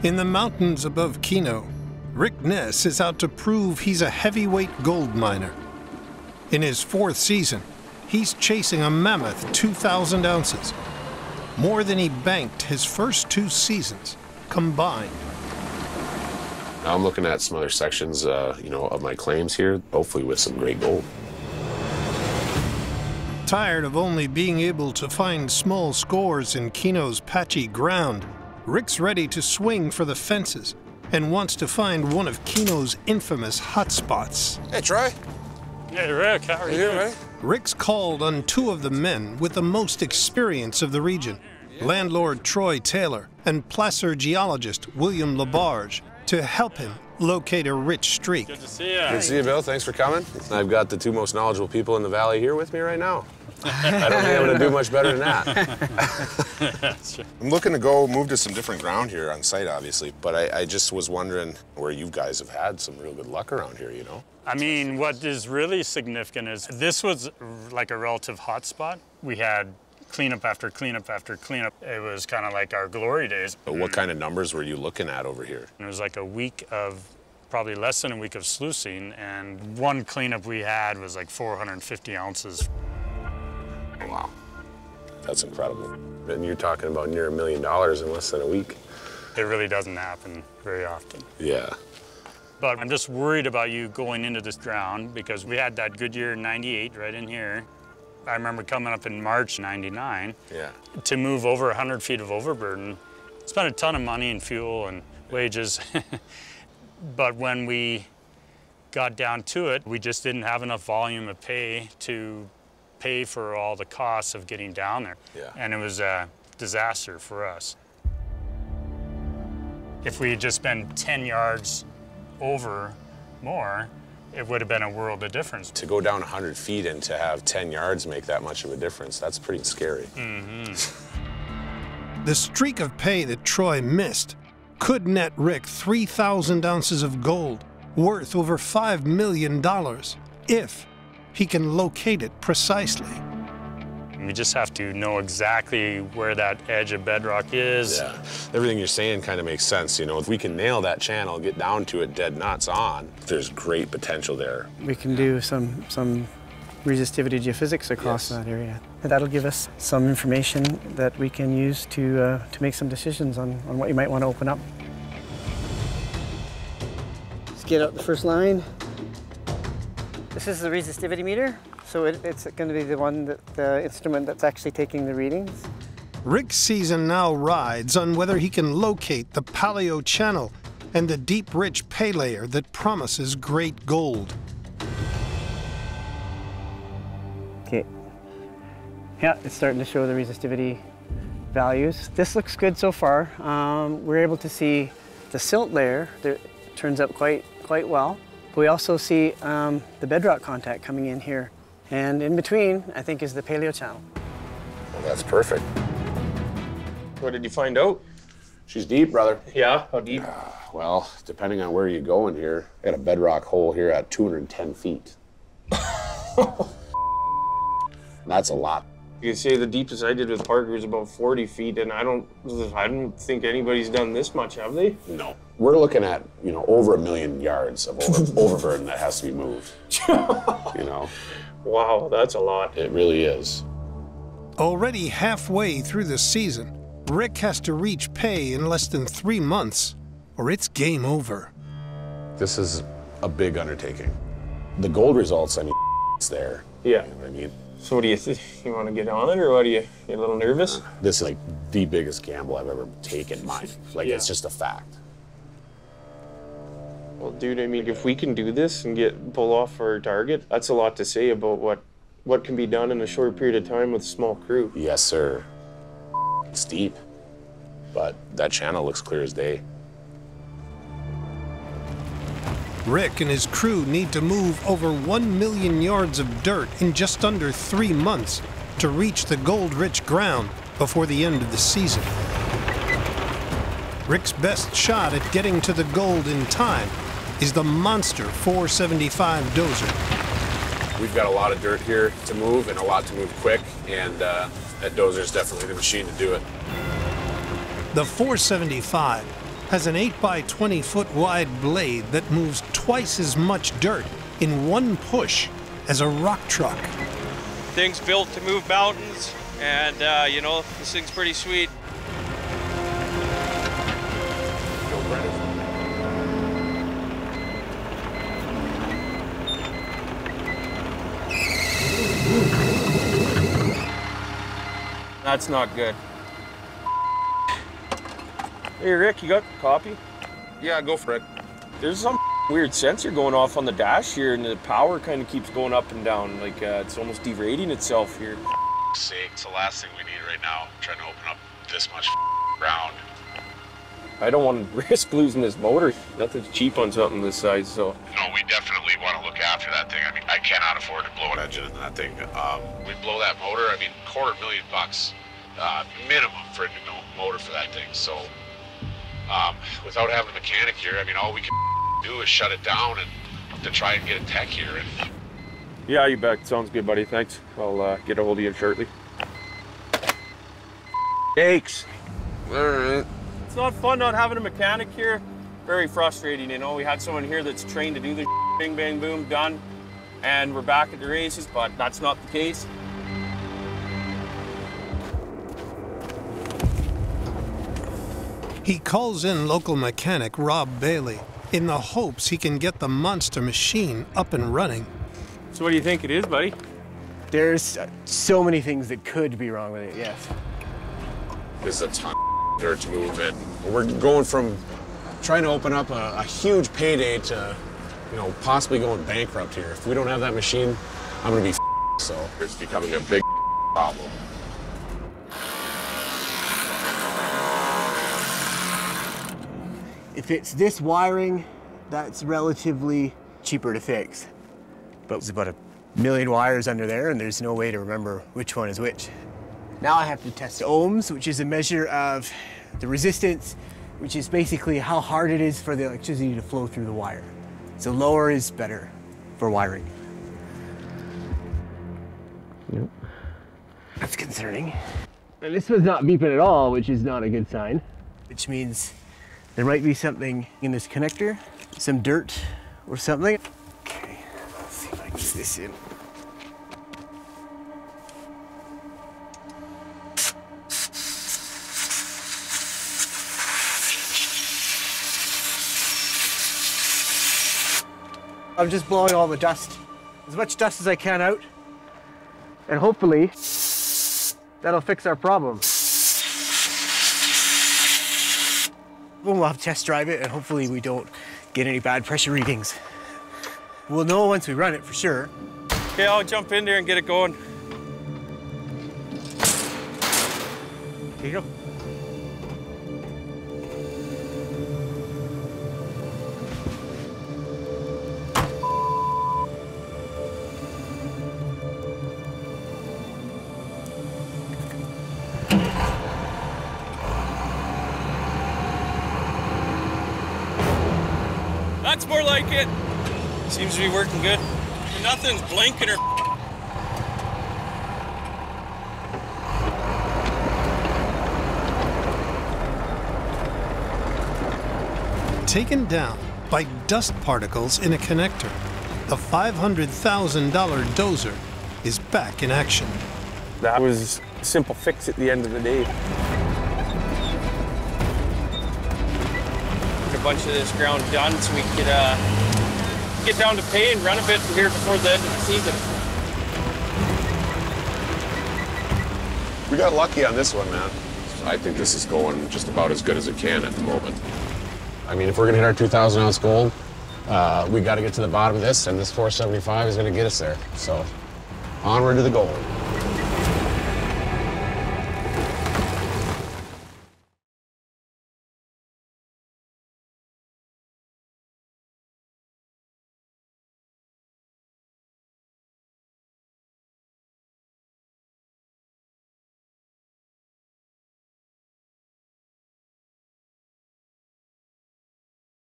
In the mountains above Keno, Rick Ness is out to prove he's a heavyweight gold miner. In his 4th season, he's chasing a mammoth 2,000 ounces, more than he banked his first 2 seasons combined. Now I'm looking at some other sections, of my claims here, hopefully with some great gold. Tired of only being able to find small scores in Keno's patchy ground, Rick's ready to swing for the fences and wants to find one of Keno's infamous hotspots. Hey, Troy. Hey, Rick, how are you? Right? Rick's called on 2 of the men with the most experience of the region, landlord Troy Taylor and placer geologist William LEBARGE, to help him locate a rich streak. Good to see you. Good to see you, Bill. Thanks for coming. I've got the 2 most knowledgeable people in the valley here with me right now. I don't think I'm going to do much better than that. I'm looking to move to some different ground here on site, obviously, but I just was wondering where you guys have had some real good luck around here, you know? I mean, what is really significant is this was like a relative hotspot. We had cleanup after cleanup after cleanup. It was kind of like our glory days. But what kind of numbers were you looking at over here? It was like a week of, probably less than a week of sluicing, and one cleanup we had was like 450 ounces. Wow, that's incredible. And you're talking about near $1 million in less than a week. It really doesn't happen very often. Yeah. But I'm just worried about you going into this ground because we had that good year in '98 right in here. I remember coming up in March '99 to move over 100 feet of overburden. Spent a ton of money and fuel and wages. But when we got down to it, we just didn't have enough volume of pay to pay for all the costs of getting down there. Yeah. And it was a disaster for us. If we had just been 10 yards over more, it would have been a world of difference. To go down 100 feet and to have 10 yards make that much of a difference, that's pretty scary. The streak of pay that Troy missed could net Rick 3,000 ounces of gold, worth over $5 million, if he can locate it precisely. We just have to know exactly where that edge of bedrock is. Yeah, everything you're saying kind of makes sense. You know, if we can nail that channel, get down to it dead nuts on, there's great potential there. We can do some resistivity geophysics across that area. And that'll give us some information that we can use to make some decisions on what you might want to open up. Let's get out the first line. This is the resistivity meter, so it's going to be the instrument that's actually taking the readings. Rick's season now rides on whether he can locate the paleo channel and the deep, rich pay layer that promises great gold. Okay. Yeah, it's starting to show the resistivity values. This looks good so far. We're able to see the silt layer that turns out quite well. We also see the bedrock contact coming in here. And in between, I think, is the paleo channel. Well, that's perfect. What did you find out? She's deep, brother. Yeah, how deep? Well, depending on where you go in here, I got a bedrock hole here at 210 feet. That's a lot. You can say the deepest I did with Parker was about 40 feet, and I don't think anybody's done this much, have they? No. We're looking at, over 1 million yards of overburden that has to be moved. Wow, that's a lot. It really is. Already halfway through the season, Rick has to reach pay in less than 3 months, or it's game over. This is a big undertaking. The gold results, it's there. Yeah. You know what I mean? So what do you think? You want to get on it, or what? You a little nervous? This is like the biggest gamble I've ever taken, mine. It's just a fact. Well, dude, I mean, if we can do this and pull off our target, that's a lot to say about what can be done in a short period of time with a small crew. Yes, sir. It's deep, but that channel looks clear as day. Rick and his crew need to move over 1 million yards of dirt in just under 3 months to reach the gold-rich ground before the end of the season. Rick's best shot at getting to the gold in time is the monster 475 Dozer. We've got a lot of dirt here to move and a lot to move quick, and that Dozer's definitely the machine to do it. The 475 has an 8 by 20 foot wide blade that moves twice as much dirt in one push as a rock truck. Thing's built to move mountains, and you know, this thing's pretty sweet. That's not good. Hey Rick, you got a copy? Yeah, go for it. There's some weird sensor going off on the dash here, and the power kind of keeps going up and down, like it's almost derating itself here. Sake, it's the last thing we need right now. I'm trying to open up this much ground. I don't want to risk losing this motor. Nothing's cheap on something this size, so. No, we definitely want to look after that thing. I mean, I cannot afford to blow an engine in that thing. We blow that motor, I mean, $250,000 minimum for a new motor for that thing. So, without having a mechanic here, I mean, all we can do is shut it down and to try and get a tech here. And yeah, you bet. Sounds good, buddy. Thanks. I'll get a hold of you shortly. Thanks. All right. It's not fun not having a mechanic here. Very frustrating, you know. We had someone here that's trained to do the bing, bang, boom, done, and we're back at the races, but that's not the case. He calls in local mechanic Rob Baillie in the hopes he can get the monster machine up and running. So what do you think it is, buddy? There's so many things that could be wrong with it, yes. there's a ton of dirt to move in. We're going from trying to open up a huge payday to, you know, possibly going bankrupt here. If we don't have that machine, I'm gonna be so. It's becoming a big problem. If it's this wiring, that's relatively cheaper to fix. But there's about 1 million wires under there, and there's no way to remember which one is which. Now I have to test ohms, which is a measure of the resistance, which is basically how hard it is for the electricity to flow through the wire. So lower is better for wiring. Yep. That's concerning. And this one's not beeping at all, which is not a good sign. Which means there might be something in this connector, some dirt or something. Okay, let's see if I can get this in. I'm just blowing all the dust, as much dust as I can out, and hopefully that'll fix our problem. We'll have to test drive it, and hopefully we don't get any bad pressure readings. We'll know once we run it for sure. Okay, I'll jump in there and get it going. Here you go. That's more like it. Seems to be working good. Nothing's blinking or... Taken down by dust particles in a connector, the $500,000 Dozer is back in action. That was a simple fix at the end of the day. A bunch of this ground done so we could get down to pay and run a bit here before the end of the season. We got lucky on this one, man. I think this is going just about as good as it can at the moment. I mean, if we're gonna hit our 2,000 ounce gold, we gotta get to the bottom of this, and this 475 is gonna get us there. So, onward to the gold.